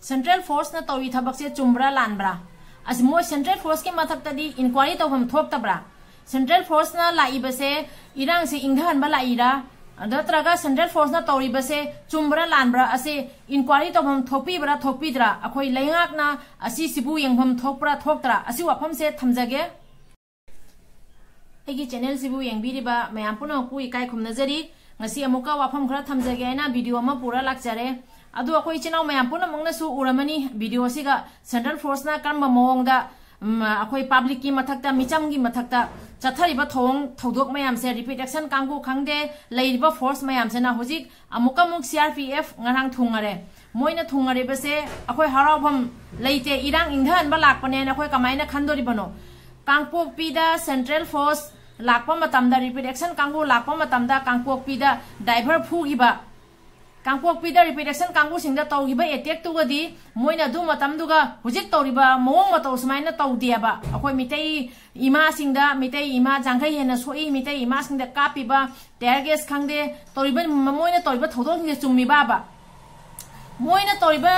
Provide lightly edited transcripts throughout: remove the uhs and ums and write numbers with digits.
central force ना तौरी थबक से चुम्ब्रा लानब्रा अस मोय सेंट्रल फोर्स के मथक्तदी इंक्वायरी तौफम थोक्तब्रा सेंट्रल फोर्स ना लाइबसे इरांग से इंधहनबा लाइरा नत्रगा सेंट्रल फोर्स ना तौरीबसे चुम्ब्रा लानब्रा असे इंक्वायरी तौफम थोपीब्रा थोपीद्रा अखोई लैंगाकना असी सिबु यंगफम थोकप्रा थोक्तरा असी वाफम से थमजगे एगी channel सिबु यंगबिरिबा मयाम पुनमकु इकाय खुमनजरी ngasi amuka wafam khara thamjage na video ma pura lakchare adu akoi chinaw mayam punamangna su uramani video siga central force na karma mawong da akoi public ki mathakta micham gi mathakta chathariba thong thodok mayam se repeat action kanggu khangde leiriba force mayam se na hojik amuka muk CRPF ngarang thungare moina thungare base akoi harawbam leite irang indhan ba lakpane na akoi kamaina khandori bano kangpok pida central force लाखपा मतमदा repeat action कांगू लाखपा मतमदा कांगपोकपीदा driver फूगिबा कांगपोकपीदा repeat action कांगू सिंगदा तौगिबा अटैक तुगदी मोइना दु मतमदुगा हुजिक तौरिबा मोंग मतौ समाइना तौदियाबा अखोय मितै इमा सिंगदा मितै इमा जांखै हेना सोई मितै इमा सिंगदा कापिबा टेरगेस खांगदे तौरिबा मोइना तौरिबा थौदों सिंगदा चुम्मिबा बा मोइना तौरिबा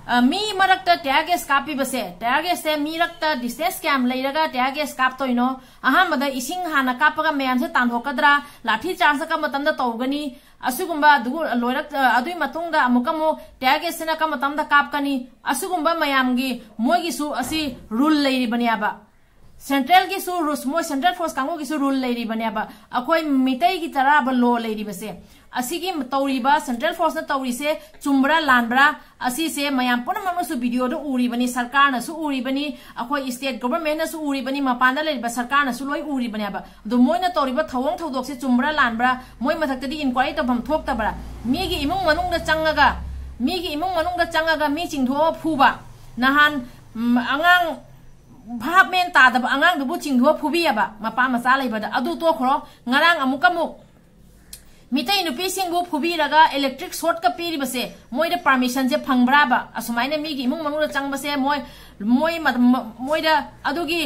मी मरक्ता टैगेस कापी बसे टैगेस से मी रक्ता डिस्टेंस कैम लेरगा टैगेस काप तोइनो अहमद इसिंग हाना कापगा मैम से तानहोकद्रा लाठी चार्ज का मतमदा तौगनी असुगुंबा दुगु लोरक अदुई मतुंगदा अमुकमो टैगेस सेना का मतमदा कापकनी असुगुंबा मैमगी मोगिसु असि रूल लेरि बनियाबा सेंट्रल की सु रूस मो सेंट्रल फोर्स कांगो की सु रूल लेरि बनियाबा अखोय मितै की तरह लो लेरि बसे असिगी तौरीबा सेंट्रल फोर्स न तौरीसे चुम्ब्रा लानब्रा असी से मयाम पुनमसु वीडियो दो उरीबनी सरकार न सु उरीबनी अखोय स्टेट गवर्नमेंट न सु उरीबनी मपान लेरिबा सरकार न सु लोय उरीबनीबा दो मोयना तौरीबा थवोंग थौदोक से चुम्ब्रा लानब्रा मोय मथक्तदी इंक्वायरी तबम थोक्तबरा मीगी इमुंग मनुंग द चंगागा मी चिंगथो फुबा नहान अंगांग भाप मेन तादब अंगांग दुबु चिंगथो फुबियाबा मपा मचा लेबदा अदु तोखरो ngarang amukamuk मितै नुपी सिंगबु फुबीरगा इलेक्ट्रिक शॉर्ट का पीरिबसे मोइदा परमिशन से फंगब्राबा असुमाइना मीगी इमुंग मनुंग चंगबसे मोइदा अदुगी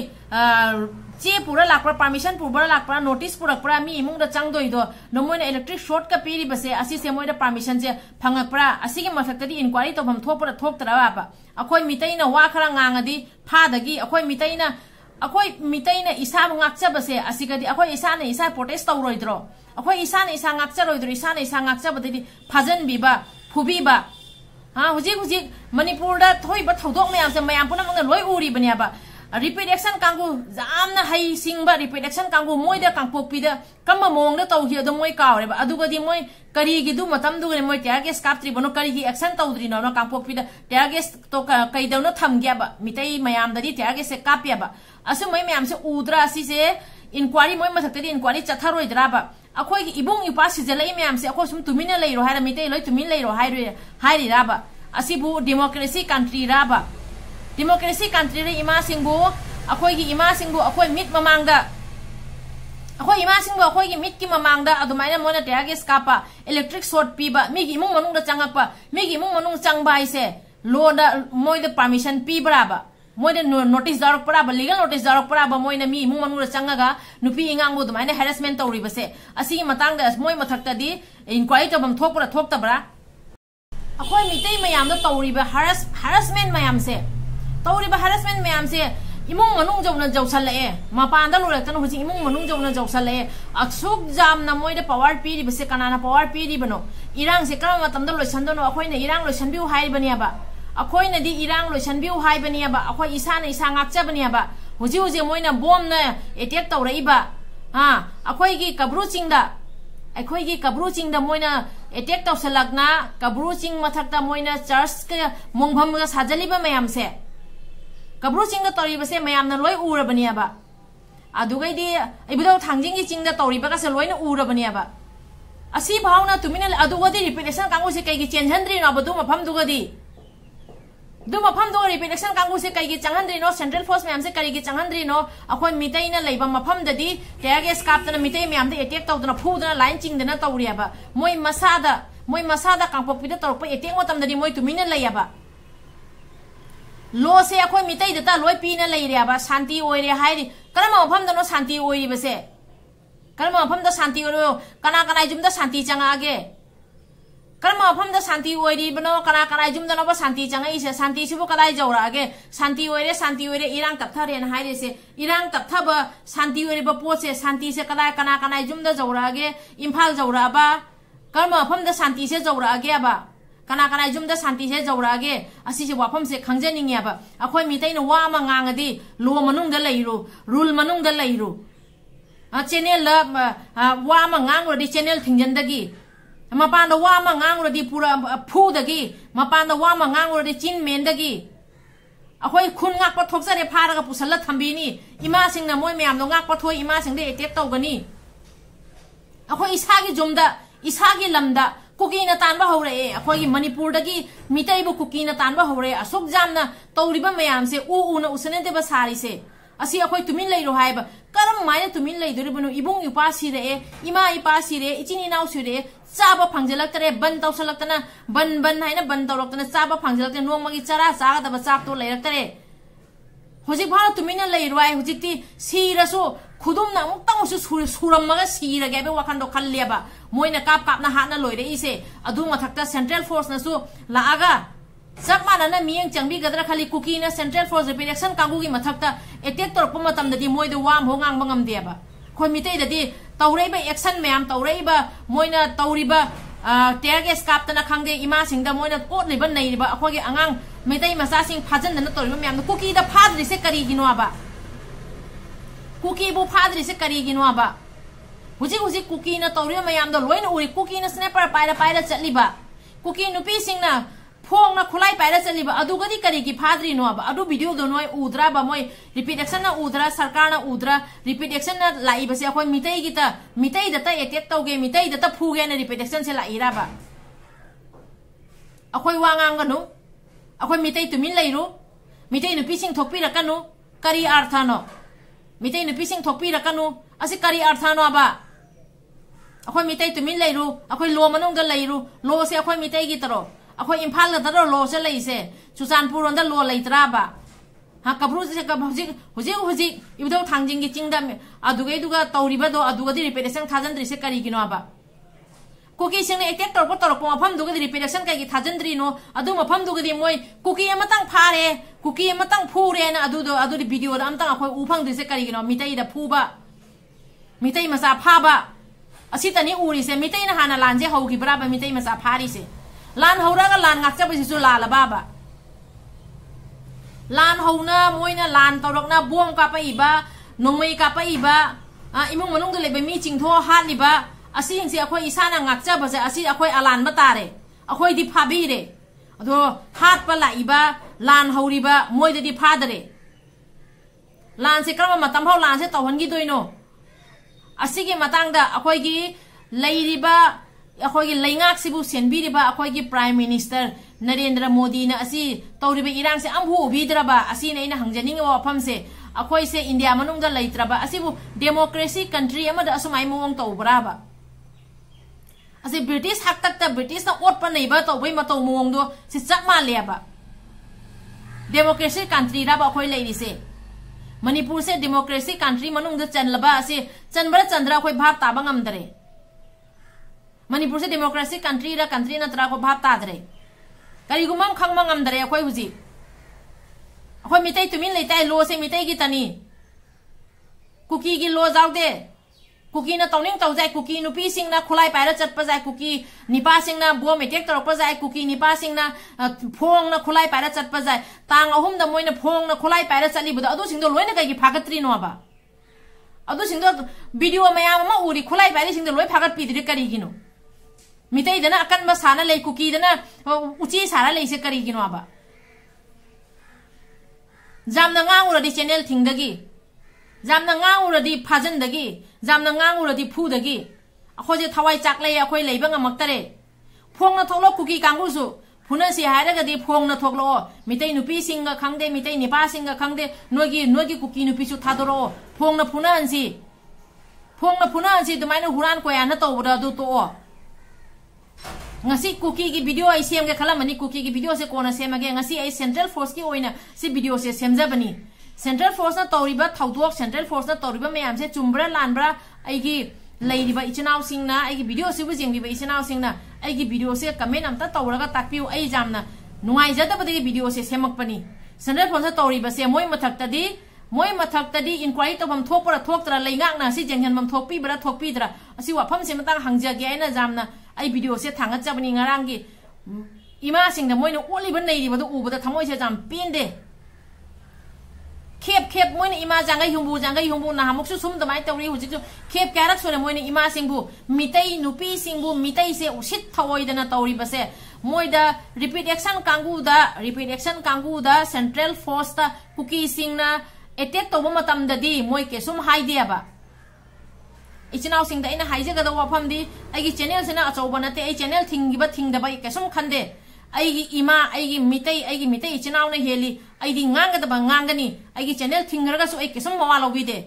चे पूरा लाकरा परमिशन पूरा लाकरा नोटिस पुरकपरा मी इमुंग द चंगदोइदो नो मोइना इलेक्ट्रिक शॉर्ट का पीरिबसे असी से मोइदा परमिशन से फंगकपरा असीगी मथक्तदी इंक्वायरी तोबम थोपरा थोक्तराबा अखोय मितैना वा खरा nganगदी फादगी अखोय मितैना इसाबु ngakchabase asigadi अखोय इसाना इसा प्रोटेस्ट तौरोइद्रो अखोय इसाना इसा ngakcharoidro इसाना इसा ngakchabदि फाजन बिबा फुबीबा हा हुजिक मणिपुर दा थोइबा थौदोक मयाम से मयाम पुनमंग लोय Uri बनियाबा repeat action Kangu जामना high सिंगबा repeat action Kangu मोइदा कांगपोकपीदा कम्मा मोंगदा तौहि अदो मोय कावरेबा अदुगदि मोय करीगी दु मतम दुगरे मोय टैगेस कापत्रि बनो करीगी एक्शन तौद्रि नो कांगपोकपीदा टैगेस तो कइदौनो थमग्याबा मितै मयाम ददि टैगेस से कापियाबा असु मोय मयाम से उद्रा असि से इंक्वायरी मोय मथक्तदि इंक्वायरी चथारोइद्राबा अखोय इबुंग इपा सिजलै मयाम से अखो सुम तुमिना लेरो हारा मितै लोय Tumin लेरो हाइरिराबा असिबु democracy country राबा democracy country रे इमा सिंगबु अखोय मिट ममांगदा अखोय इमा सिंगबु अखोय मिट की ममांगदा अदुमाइना मोना टैगेस कापा इलेक्ट्रिक शॉर्ट पीबा मिगी इमुंग मनुंगदा चंगकपा मिगी इमुंग मनुंग चंगबा हाइसे लोदा मोइदा परमिशन पीबराबा मोइदा नोटिस दारकपराबा लीगल नोटिस दारकपराबा मोइना मी इमुंग मनुंगदा चंगगा नुपी इंगांगबु दुमाइना हैरेसमेंट तौरिबसे असिगी मतांगदा मोइ मथक्तदी इंक्वायरी तबम थोक्तबरा अखोय मितै मयामदा तौरिबा हरासमेंट मयाम से तौरिबा हरासमेंट मयाम से इमुंग मनुंग जौना जौसलए मपानदा लोरक्तन हुजि इमुंग मनुंग जौना जौसलए अक्सुक जामना मोइदा पावर पीरिबसे कनाना पावर पीरिबनो इरांग से करम मतमदा लोइसनदनो अखोयना इरांग लोइसनबिउ हाइबनियाबा अखोयनादि इरांग लोइसनबिउ हाइबनियाबा अखोय इसाना इसा ngakchabaniaba हुजि मोइना बोमना अटैक तौरइबा अखोयगी कब्रू चिंगदा मोइना अटैक तौसलकना कब्रू चिंग मथक्ता मोइना चर्च के मोंगभमगा साजलिबा मयाम से कब्रू चिंग तौरीबसे मयामना लोय उरबनियाबा अदुगैदि इबुदौ थांजिंगी चिंग तौरीबा से लोयना उरबनियाबा असि भावना तुमिना अदुगदि रिपीटेशन कांगु से कईगी चेंजहंद्रि नो बदु मफम दुगदि दु मफम दो रिपीटेशन कांगु से कईगी चंगहंद्रि नो सेंट्रल फोर्स मयाम से कईगी चंगहंद्रि नो अखोय मितैना लेबा मफम ददि टैगेस कापतना मितै मयाम दे अटैक तौदना फुदना लाइन चिंगदना तौरियाबा मोय मसादा कांगपोकपीदा तौरप अटैक मतमदि मोय तुमिना लैयाबा लो से अखोय मितै दता लोय पीना लेरियाबा शांति ओइरे हाइरि करम मफमदनो शांति ओइबसे करम मफमदा शांति ओरो कना जुमदा शांति चंगागे कर्म मफम द शांति ओइरिबनो कना कना जुमदनो शांति चंगई से शांति सिबो कदाय जौरागे शांति ओइरे इरांग तपथरे न हाइरे से इरांग तपथब शांति ओइरिबो पोसे शांति से कदाय कना कना जुमद जौरागे इम्फाल जौराबा कर्म मफम द शांति से जौरागे बा कना कना जुमद शांति से जौरागे असिसे वाफम से खंजनिंगयाबा अखोय मितैन वा मा nganगदी लो मनुंग द लैरो रूल मनुंग द लैरो चैनल वा मा nganगरदी चैनल थिंजनदगी मपान वा मा nganगरदी पूरा फूदगी मपान वा मा nganगरदी चिन मेनदगी अखोय खुन ngakpa थोकसरे फारगा पुसल थंबीनी इमा सिंगना मोय म्याम दो ngakpa थोय इमा सिंगदे अटैक तौगनी अखोय इसागी जुमदा इसागी लमदा कुकी न तानबा हौरे अखोई मणिपुर दगी मितैबु कुकी न तानबा हौरे असुक जामना तौरिबा मयाम से उ न उसने देबा सारी से असी अखोई तुमिन लैरो हायबा करम मायने तुमिन लैदुरिबनु इबुंग इपा सिरे इमा इपा सिरे इचिनी नाउ सिरे चाबा फंगजलक्तरे बन तौसलक्तना बन हाइना बन तौरक्तना चाबा फंगजलक्तने नोंमगी चरा चागदबा चाकतो लैरक्तरे होजिक भान तुमिन लैरो आय होजिकती सिरसो खुदुमना अमुक्तंगसु सुरमगा सिरगेबे वाखंदो खल्लेबा मोइना कापना हाना लोइरे इसे अदु मथक्ता सेंट्रल फोर्स नसु लागा सब मानना मियंग चंगबी गदरा खाली कुकी ना सेंट्रल फोर्स रिपेक्शन कांगुगी मथक्ता अटैक तोरप मतमददी मोइदो वाम हो ngang bangam खो मितैददी तौरेबा एक्शन मैम तौरेबा मोइना तौरिबा टेरगेस कापतना खंगदे इमा सिंगदा मोइना कोटलिबा नैरिबा अखोगी अंगांग मितै मसा सिंग फाजनदना तौरिबा मैम कुकी दा फाद्रिसे करिगिनोबा कुकी बु फाद्रिसे करिगिनोबा हुजी कुकी न तौरिबा मैम दो लोइन उरि कुकी न स्नैपर पाइरा चलिबा कुकी नुपी सिंगना फोंग न खुलाई पाइरा चलिबा अदुगदी करिगी फाद्रिनो अब अदु वीडियो दो नोय उद्रा बा मोय रिपीट एक्शन न उद्रा सरकार न उद्रा रिपीट एक्शन न लाइबसे अखोय मितै गिता मितै दता अटैक तौगे मितै दता फुगे न रिपीट एक्शन से लाइरा बा अखोय वांगांगनु अखोय मितै तुमिन लैरो मितै नुपी सिंग थोकपिरकनु करी अर्थनो मितै नुपी सिंग थोकपिरकनु असे करी अर्थनो बा अखोय मितै तुमिन लैरो अखोय लो मनुंग द लैरो लो से अखोय मितै गितरो अखोय इम्फाल दरो लो से लैसे सुचानपुर रोंदा लो लैत्राबा हा कब्रू से हुजी इबदो थांजिंग गी चिंगदा अदुगै दुगा तौरिबा दो अदुगदी रिपेरेशन थाजनद्रि से करिगिनो बा कुकी सिंग अटैक तोरप मफम दुगदी रिपेरेशन कागी थाजनद्रिनो अदु मफम दुगदी मोय कुकी अमतंग फारे कुकी अमतंग फुरे ना अदु वीडियो अमतंग अखोय उफंग से करिगिनो मितै दा फुबा मितै मसा फाबा असितनी उरिसे मितै ना हाना लानजे हौगी बराबा मितै मसा फारिसे लान हौरागा लान ngakchabasisu lalababa लान हौना मोइना लान तौरकना बोम कापाइबा नोंमै कापाइबा इमुंग मनुंग लेबे मी चिंगथो हालिबा असिंगसे अखोय इसाना ngakchabase असि अखोय अलानबा तारे अखोय दि फाबिरे अदो हातपा लाइबा लान हौरिबा मोइदि फादरे लान से क्रम मतम भाव लान से तौहनगी दोइनो असिगे मतंगदा अखोय गी लैरिबा अखोई लैंगाक सिबु सेनबीरिबा अखोई प्राइम मिनिस्टर नरेंद्र मोदी न असी तौरिबा इरांग से अमहु उबीद्रबा असी ने हंगजनिंग वाफम से अखोई से इंडिया मनुंग द लैत्रबा असिबु डेमोक्रेसी कंट्री अमदा असुमाई मोंग तौबराबा असी ब्रिटिश हक तक ब्रिटिश न ओटपा नैबा तौबै मतौ मोंग दो से चक मालेबा डेमोक्रेसी कंट्री राबा अखोई लैरिसे मणिपुर से डेमोक्रेसी कंट्री मनुंग द चनलबा असी चनबर चंद्र अखोई भाग ताबा ngамदरे मणिपुर से डेमोक्रेसी कंट्री नत्रा को भाव तादरे करिगुमम खंगमा ngамदरे अखोय हुजी अखोय मितै तुमिन लेताय लो से मितै गी तनी कुकी गी लो जाउदे कुकी न तौनिंग तौजाय कुकी नुपी सिंग ना खुलाई पाइरा चटपा जाय कुकी निपा सिंग ना बोम अटैक तौरपा जाय कुकी निपा सिंग ना फोंग ना खुलाई पाइरा चटपा जाय तांग अहुम द मोइना फोंग ना खुलाई पाइरा चलिबदा अदु सिंग दो लोइना कई फागत्रि नोबा अदु सिंग दो वीडियो मयाम मा उरी खुलाई पाइरा सिंग दो लोइ फागत पिदिरि करिगिनो मितै दना अकन साना ले कुकी दना उची सारा ले से करिगिनो आबा जामना nganguरदि चैनल थिंगदगी जामना nganguरदि फाजनदगी जामना nganguरदि फुदगी अखोजे थवाई चाकले अखोय लेबा ngमक्तरे फोंगना थोलो कुकी कांगुसु फुनसी हायरगदि फोंगना थोकलो मितै नुपी सिंग खंगदे मितै निपा सिंग खंगदे नोगी कुकी नुपीसु थादरो फोंगना फुनानसी दुमाइना हुरान कोयाना तौबदा दु तो ngasi कुकी की वीडियो आई सेम के खलामनी कुकी की वीडियो से कोना सेमगे ngasi आई सेंट्रल फोर्स की ओइना से वीडियो से सेमजाबनी सेंट्रल फोर्स ना तौरिबा थाउदोक सेंट्रल फोर्स ना तौरिबा मैम से चुमब्रा लानब्रा आईगी लैरिबा इचनाव सिंगना आईगी वीडियो से बुजिंगबा इचनाव सिंगना ꯑꯩꯒꯤ ꯚꯤꯗꯤꯑꯣꯁꯦ ꯀꯃꯦꯟ ꯑꯝꯇ ꯇꯧꯔꯒ ꯇꯥꯛꯄꯤꯌꯨ ꯑꯩ ꯌꯥꯝꯅ ꯅꯨꯡꯉꯥꯏꯖꯗꯕꯗꯒꯤ ꯚꯤꯗꯤꯑꯣꯁꯦ ꯁꯦꯝꯃꯛꯄꯅꯤ ꯁꯦꯟꯇ꯭ꯔꯦꯜ ꯐꯣꯔꯁꯇ ꯇꯧꯔꯤꯕꯁꯦ ꯃꯣꯏ ꯃꯊꯛꯇꯗꯤ ꯏꯟꯀ꯭ꯋꯥꯏꯔꯤ ꯇꯧꯐꯝ ꯊꯣꯛꯄ꯭ꯔꯥ ꯊꯣꯛꯇ꯭ꯔꯥ ꯂꯩꯉꯥꯛꯅ ꯑꯁꯤ ꯌꯦꯡꯁꯤꯟꯐꯝ ꯊꯣꯛꯄꯤꯕ꯭ꯔꯥ ꯊꯣꯛꯄꯤꯗ꯭ꯔꯥ ꯑꯁꯤ ꯋꯥꯐꯝꯁꯦ ꯃꯇꯥꯡ ꯍꯪꯖꯒꯦ ꯑꯩꯅ ꯌꯥꯝꯅ ꯑꯩ ꯚꯤꯗꯤꯑꯣꯁꯦ ꯊꯥꯡꯒꯠꯆꯕꯅꯤ ꯉꯔꯥꯡꯒꯤ इमासिंग मोइन ओलिब नईरिबदो उबदा थमोइसे जाम पेंदे खेप मोइन इमा जांगै हुंबु नामुकसु सुम दमाय तौरी हुजिसु खेप क्यारक सोरे मोइन इमासिंगबु मितै नुपी सिंगबु मितै से उसित थवोइदना तौरिबसे मोइदा रिपीट एक्शन कांगुदा सेंट्रल फोर्स ता कुकी सिंगना अटैक तौबो मतमददी मोइ केसुम हाइदेबा इचनाव सिंग दा इना हाइजगदा वाफमदी आइगी चैनल सेना अचौबा नते आई चैनल थिंगिबा थिंगदबा केसुम खंदे आइगी इमा आइगी मितै इचनाव ने हेली आइदी ngangadaba ngangani आइगी चैनल थिंगरगासु आई केसुम मवा लौबिदे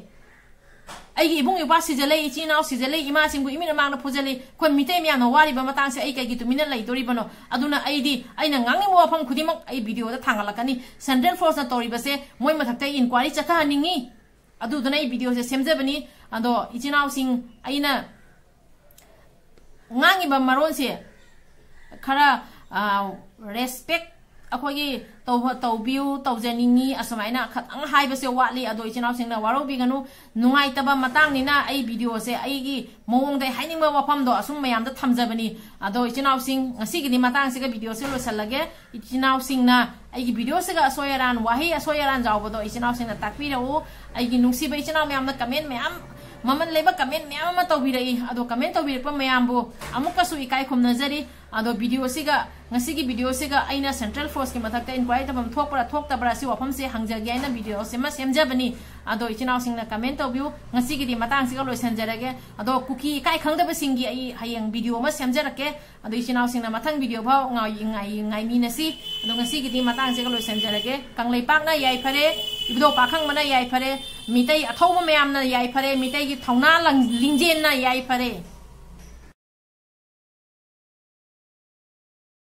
आइगी इबुंग इबा सिजले इचनाव सिजले इमा सिंगु इमिना मांगना फुजले खोय मितै म्याना वारिबा मतang से आई कैगी तुमिना लैदोरिबनो अदुना आइदी आइना ngangi वाफम खुदिमक आई वीडियो दा थांगलकनी सेंट्रल फोर्स ना तौरिबसे मोय मथक्ता इंक्वायरी चथाहनिंगी अदुदना आई वीडियो से सेमजबनी अदो इचनाव सिंग आइना ngangiba maron se खरा रेस्पेक्ट अखोगी तौबियु तौजनिंगी असमाइना खतंग हाइबसे वाटली अदो इचनाव सिंगना वारोबिगनु नुंगाइतबा मतंगनिना आई वीडियो से आईगी मोंगदे हाइनिंगबा वाफमदो असुम मयामदा थमजबनी अदो इचनाव सिंग ngasiगनि मतंगसिगा वीडियो से लोसलगे इचनाव सिंगना आईगी वीडियो सेगा असोयरान वाही असोयरान जावबदो इचनाव सिंगना ताकपिरउ आईगी नुंसिबा इचनाव मयामना कमेंट मयाम ममन लेबा कमेंट म्याम तौबिरई अदो कमेंट तौबिरपा म्यामबो अमुकसु इकाई खुमनजरी अदो वीडियो सिगा ngasiगी वीडियो सिगा आइना सेंट्रल फोर्स के मथक्ता इंक्वायरी तबम थोकपरा थोकतबरा सि वफम से हंगजगे आइना वीडियो से मा सेमजबनी अदो इचनाव सिंगना कमेंट तौबियु ngasiगी दि मतंग सिगा लोइसनजरगे अदो कुकी इकाई खंगदब सिंगी आई हयंग वीडियो मा सेमजरके अदो इचनाव सिंगना मथंग वीडियो भाव ngai मिनसी अदो ngasiगी दि मतंग सिगा लोइसनजरगे कंगलेपाकना याई फरे इबदो पाखंग मना याई फरे मितै अथौब म्यामना याई फरे मितै की थौना लिंजेन ना याई फरे